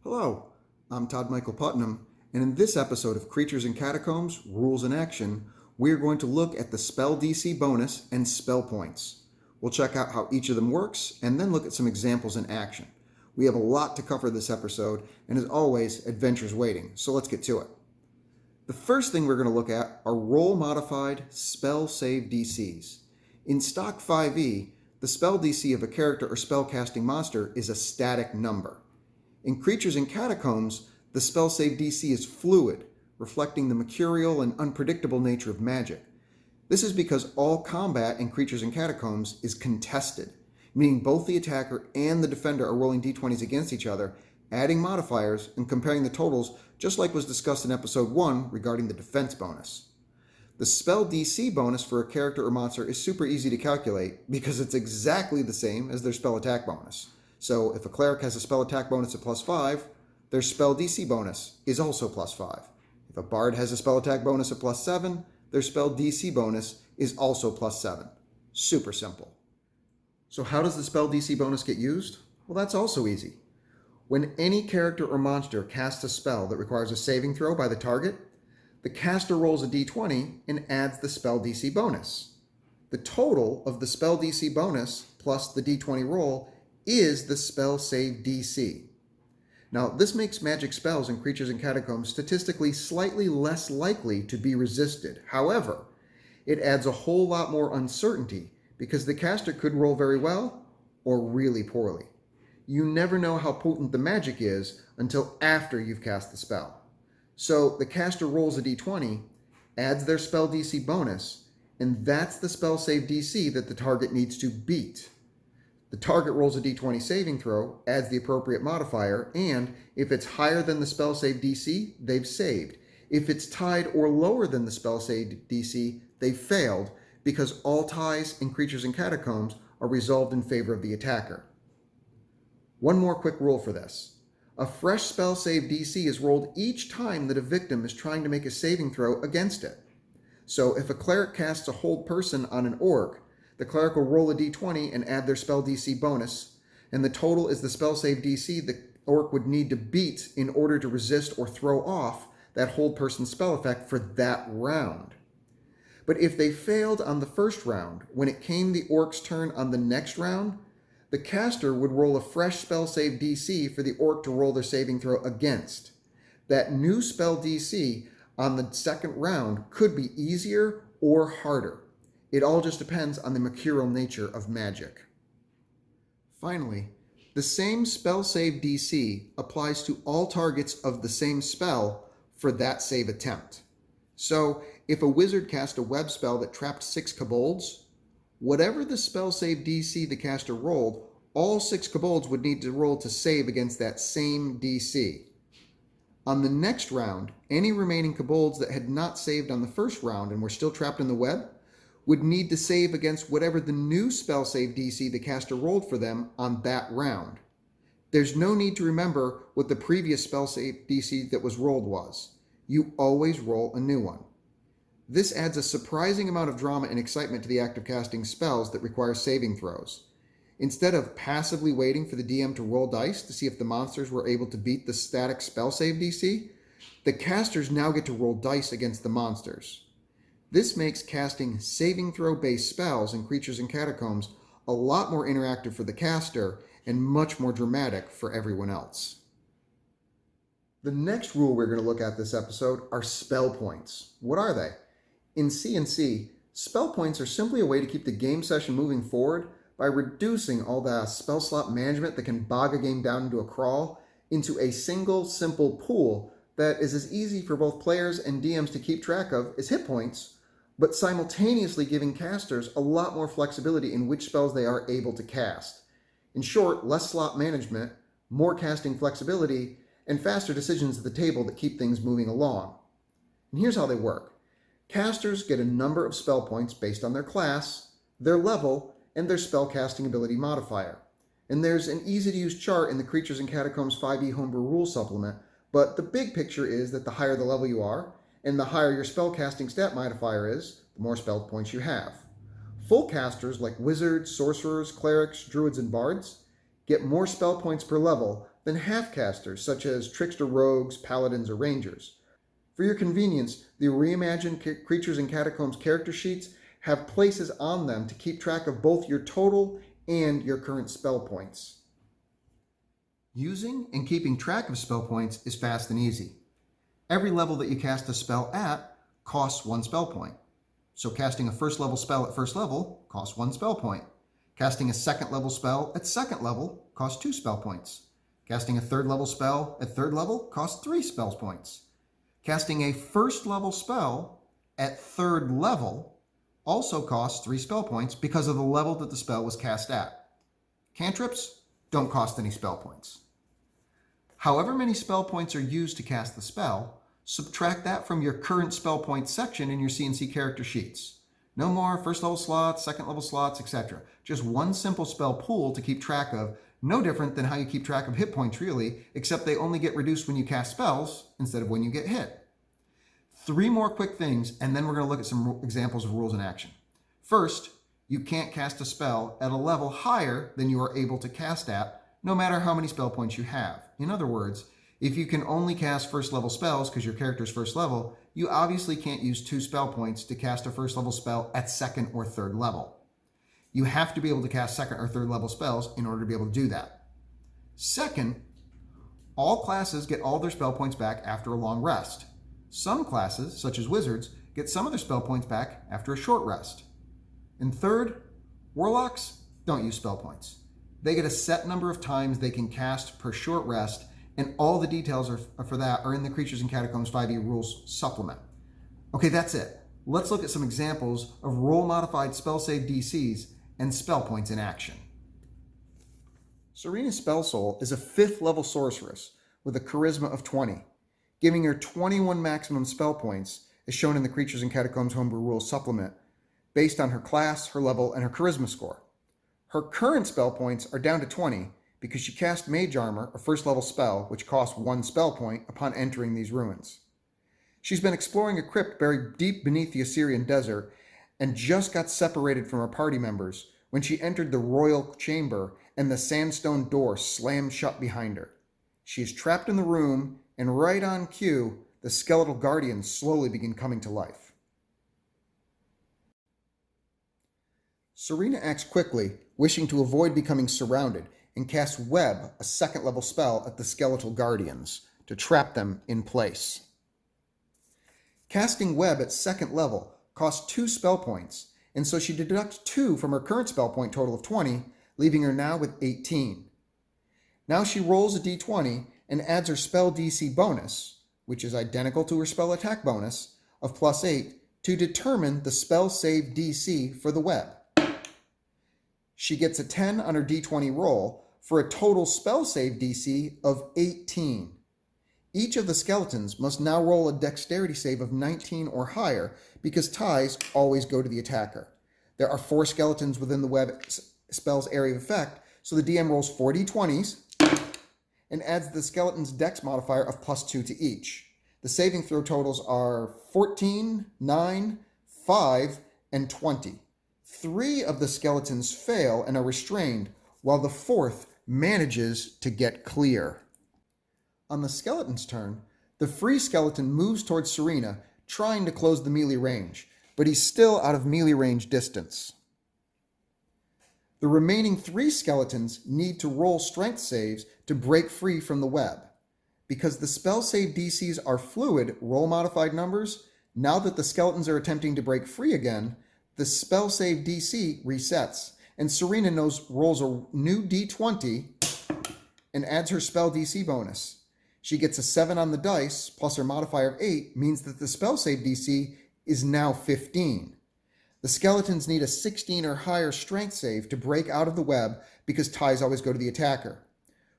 Hello, I'm Todd Michael Putnam, and in this episode of Creatures in Catacombs, Rules in Action, we're going to look at the spell DC bonus and spell points. We'll check out how each of them works, and then look at some examples in action. We have a lot to cover this episode, and as always, adventure's waiting, so let's get to it. The first thing we're going to look at are roll-modified spell save DCs. In stock 5e, the spell DC of a character or spellcasting monster is a static number. In Creatures in Catacombs, the spell save DC is fluid, reflecting the mercurial and unpredictable nature of magic. This is because all combat in Creatures in Catacombs is contested, meaning both the attacker and the defender are rolling d20s against each other, adding modifiers and comparing the totals, just like was discussed in episode 1 regarding the defense bonus. The spell DC bonus for a character or monster is super easy to calculate because it's exactly the same as their spell attack bonus. So if a cleric has a spell attack bonus of +5, their spell DC bonus is also +5. If a bard has a spell attack bonus of +7, their spell DC bonus is also +7. Super simple. So how does the spell DC bonus get used? Well, that's also easy. When any character or monster casts a spell that requires a saving throw by the target, the caster rolls a d20 and adds the spell DC bonus. The total of the spell DC bonus plus the d20 roll is the spell save DC. Now, this makes magic spells in Creatures in Catacombs statistically slightly less likely to be resisted. However, it adds a whole lot more uncertainty because the caster could roll very well or really poorly. You never know how potent the magic is until after you've cast the spell. So the caster rolls a d20, adds their spell DC bonus, and that's the spell save DC that the target needs to beat. The target rolls a d20 saving throw, adds the appropriate modifier, and if it's higher than the spell save DC, they've saved. If it's tied or lower than the spell save DC, they've failed, because all ties in Creatures in Catacombs are resolved in favor of the attacker. One more quick rule for this. A fresh spell save DC is rolled each time that a victim is trying to make a saving throw against it. So if a cleric casts a hold person on an orc, the cleric will roll a d20 and add their spell DC bonus, and the total is the spell save DC the orc would need to beat in order to resist or throw off that hold person spell effect for that round. But if they failed on the first round, when it came the orc's turn on the next round, the caster would roll a fresh spell save DC for the orc to roll their saving throw against. That new spell DC on the second round could be easier or harder. It all just depends on the mercurial nature of magic. Finally, the same spell save DC applies to all targets of the same spell for that save attempt. So if a wizard cast a web spell that trapped 6 kobolds, whatever the spell save DC the caster rolled, all 6 kobolds would need to roll to save against that same DC. On the next round, any remaining kobolds that had not saved on the first round and were still trapped in the web would need to save against whatever the new spell save DC the caster rolled for them on that round. There's no need to remember what the previous spell save DC that was rolled was. You always roll a new one. This adds a surprising amount of drama and excitement to the act of casting spells that require saving throws. Instead of passively waiting for the DM to roll dice to see if the monsters were able to beat the static spell save DC, the casters now get to roll dice against the monsters. This makes casting saving throw-based spells in Creatures in Catacombs a lot more interactive for the caster and much more dramatic for everyone else. The next rule we're going to look at this episode are spell points. What are they? In C&C, spell points are simply a way to keep the game session moving forward by reducing all the spell slot management that can bog a game down into a crawl into a single, simple pool that is as easy for both players and DMs to keep track of as hit points, but simultaneously giving casters a lot more flexibility in which spells they are able to cast. In short, less slot management, more casting flexibility, and faster decisions at the table that keep things moving along. And here's how they work. Casters get a number of spell points based on their class, their level, and their spellcasting ability modifier. And there's an easy-to-use chart in the Creatures in Catacombs 5e Homebrew Rules supplement, but the big picture is that the higher the level you are, and the higher your spellcasting stat modifier is, the more spell points you have. Full casters like wizards, sorcerers, clerics, druids, and bards get more spell points per level than half-casters such as trickster rogues, paladins, or rangers. For your convenience, the reimagined Creatures in Catacombs character sheets have places on them to keep track of both your total and your current spell points. Using and keeping track of spell points is fast and easy. Every level that you cast a spell at costs 1 spell point. So casting a first level spell at first level costs 1 spell point. Casting a second level spell at second level costs 2 spell points. Casting a third level spell at third level costs 3 spell points. Casting a first level spell at third level also costs 3 spell points because of the level that the spell was cast at. Cantrips don't cost any spell points. However many spell points are used to cast the spell, subtract that from your current spell point section in your CNC character sheets. No more first level slots, second level slots, etc. Just one simple spell pool to keep track of, no different than how you keep track of hit points really, except they only get reduced when you cast spells instead of when you get hit. 3 more quick things, and then we're going to look at some examples of rules in action. First, you can't cast a spell at a level higher than you are able to cast at, no matter how many spell points you have. In other words, if you can only cast first level spells because your character's first level, you obviously can't use 2 spell points to cast a first level spell at second or third level. You have to be able to cast second or third level spells in order to be able to do that. Second, all classes get all their spell points back after a long rest. Some classes, such as wizards, get some of their spell points back after a short rest. And third, warlocks don't use spell points. They get a set number of times they can cast per short rest, and all the details for that are in the Creatures in Catacombs 5e Rules supplement. Okay, that's it. Let's look at some examples of roll-modified spell save DCs and spell points in action. Serena Spellsoul is a 5th level sorceress with a charisma of 20, giving her 21 maximum spell points, as shown in the Creatures in Catacombs Homebrew Rules supplement, based on her class, her level, and her charisma score. Her current spell points are down to 20 because she cast Mage Armor, a first level spell, which costs 1 spell point upon entering these ruins. She's been exploring a crypt buried deep beneath the Assyrian desert and just got separated from her party members when she entered the royal chamber and the sandstone door slammed shut behind her. She is trapped in the room, and right on cue, the skeletal guardians slowly begin coming to life. Serena acts quickly, wishing to avoid becoming surrounded, and casts Web, a second level spell, at the skeletal guardians to trap them in place. Casting Web at second level costs 2 spell points, and so she deducts 2 from her current spell point total of 20, leaving her now with 18. Now she rolls a d20 and adds her spell DC bonus, which is identical to her spell attack bonus, of +8 to determine the spell save DC for the web. She gets a 10 on her d20 roll for a total spell save DC of 18. Each of the skeletons must now roll a dexterity save of 19 or higher because ties always go to the attacker. There are 4 skeletons within the web spell's area of effect, so the DM rolls 4 d20s and adds the skeleton's dex modifier of +2 to each. The saving throw totals are 14, 9, 5, and 20. 3 of the skeletons fail and are restrained, while the 4th manages to get clear. On the skeleton's turn, the free skeleton moves towards Serena, trying to close the melee range, but he's still out of melee range distance. The remaining 3 skeletons need to roll strength saves to break free from the web. Because the spell save DCs are fluid, roll modified numbers, now that the skeletons are attempting to break free again, the spell save DC resets, and Serena rolls a new d20 and adds her spell DC bonus. She gets a 7 on the dice, plus her modifier of 8, means that the spell save DC is now 15. The skeletons need a 16 or higher strength save to break out of the web because ties always go to the attacker.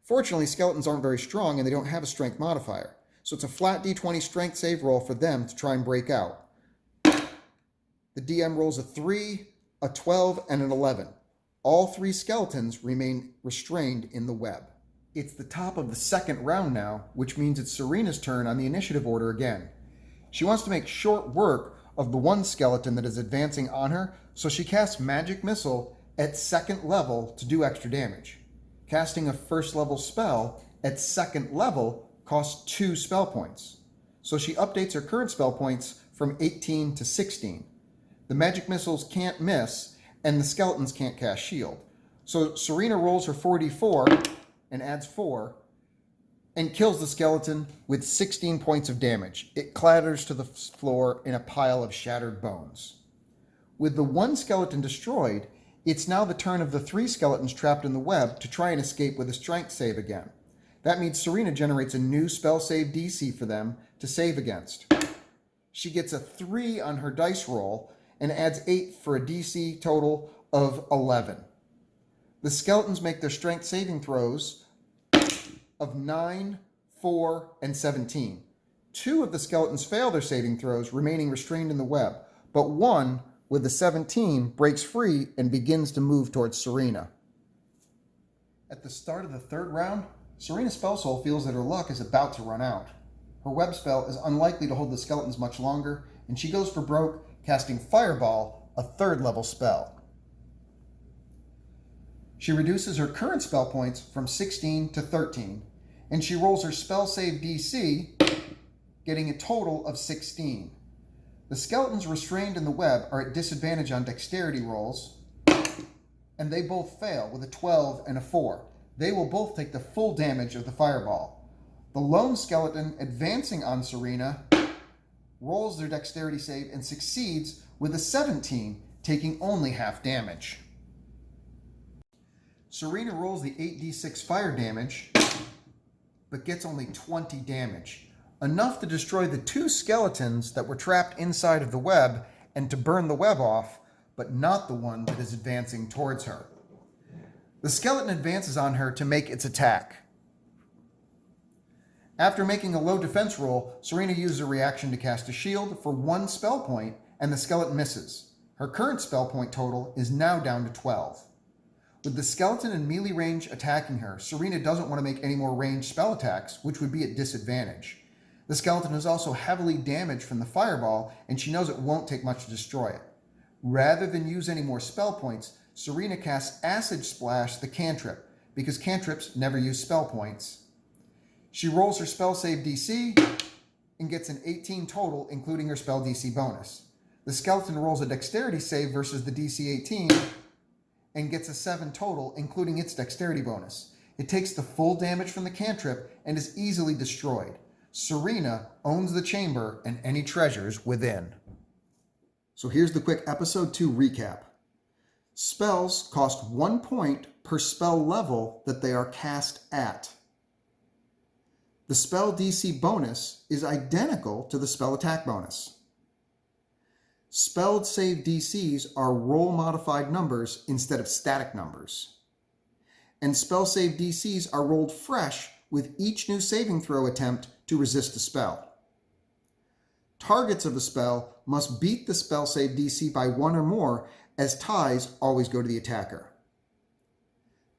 Fortunately, skeletons aren't very strong and they don't have a strength modifier, so it's a flat d20 strength save roll for them to try and break out. The DM rolls a 3, a 12, and an 11. All 3 skeletons remain restrained in the web. It's the top of the second round now, which means it's Serena's turn on the initiative order again. She wants to make short work of the one skeleton that is advancing on her, so she casts Magic Missile at second level to do extra damage. Casting a first level spell at second level costs 2 spell points. So she updates her current spell points from 18 to 16. The magic missiles can't miss, and the skeletons can't cast shield. So Serena rolls her 4d4 and adds 4 and kills the skeleton with 16 points of damage. It clatters to the floor in a pile of shattered bones. With the 1 skeleton destroyed, it's now the turn of the 3 skeletons trapped in the web to try and escape with a strength save again. That means Serena generates a new spell save DC for them to save against. She gets a 3 on her dice roll and adds 8 for a DC total of 11. The skeletons make their strength saving throws of 9, 4, and 17. 2 of the skeletons fail their saving throws, remaining restrained in the web, but 1, with the 17, breaks free and begins to move towards Serena. At the start of the 3rd round, Serena's spell soul feels that her luck is about to run out. Her web spell is unlikely to hold the skeletons much longer, and she goes for broke, casting Fireball, a 3rd level spell. She reduces her current spell points from 16 to 13, and she rolls her spell save DC, getting a total of 16. The skeletons restrained in the web are at disadvantage on dexterity rolls, and they both fail with a 12 and a 4. They will both take the full damage of the fireball. The lone skeleton advancing on Serena rolls their dexterity save and succeeds with a 17, taking only half damage. Serena rolls the 8d6 fire damage, but gets only 20 damage, enough to destroy the 2 skeletons that were trapped inside of the web and to burn the web off, but not the one that is advancing towards her. The skeleton advances on her to make its attack. After making a low defense roll, Serena uses a reaction to cast a shield for 1 spell point, and the skeleton misses. Her current spell point total is now down to 12. With the skeleton in melee range attacking her, Serena doesn't want to make any more ranged spell attacks, which would be at disadvantage. The skeleton is also heavily damaged from the fireball, and she knows it won't take much to destroy it. Rather than use any more spell points, Serena casts Acid Splash, the cantrip, because cantrips never use spell points. She rolls her spell save DC and gets an 18 total, including her spell DC bonus. The skeleton rolls a dexterity save versus the DC 18 and gets a 7 total, including its dexterity bonus. It takes the full damage from the cantrip and is easily destroyed. Serena owns the chamber and any treasures within. So here's the quick episode 2 recap. Spells cost 1 point per spell level that they are cast at. The spell DC bonus is identical to the spell attack bonus. Spelled save DCs are roll modified numbers instead of static numbers. And spell save DCs are rolled fresh with each new saving throw attempt to resist a spell. Targets of the spell must beat the spell save DC by 1 or more, as ties always go to the attacker.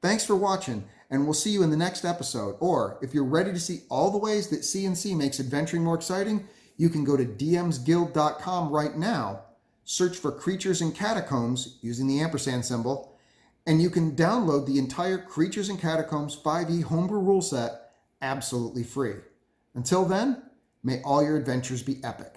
Thanks for watching, and we'll see you in the next episode. Or, if you're ready to see all the ways that C&C makes adventuring more exciting, you can go to dmsguild.com right now, search for Creatures in Catacombs using the ampersand symbol, and you can download the entire Creatures in Catacombs 5e homebrew rule set absolutely free. Until then, may all your adventures be epic.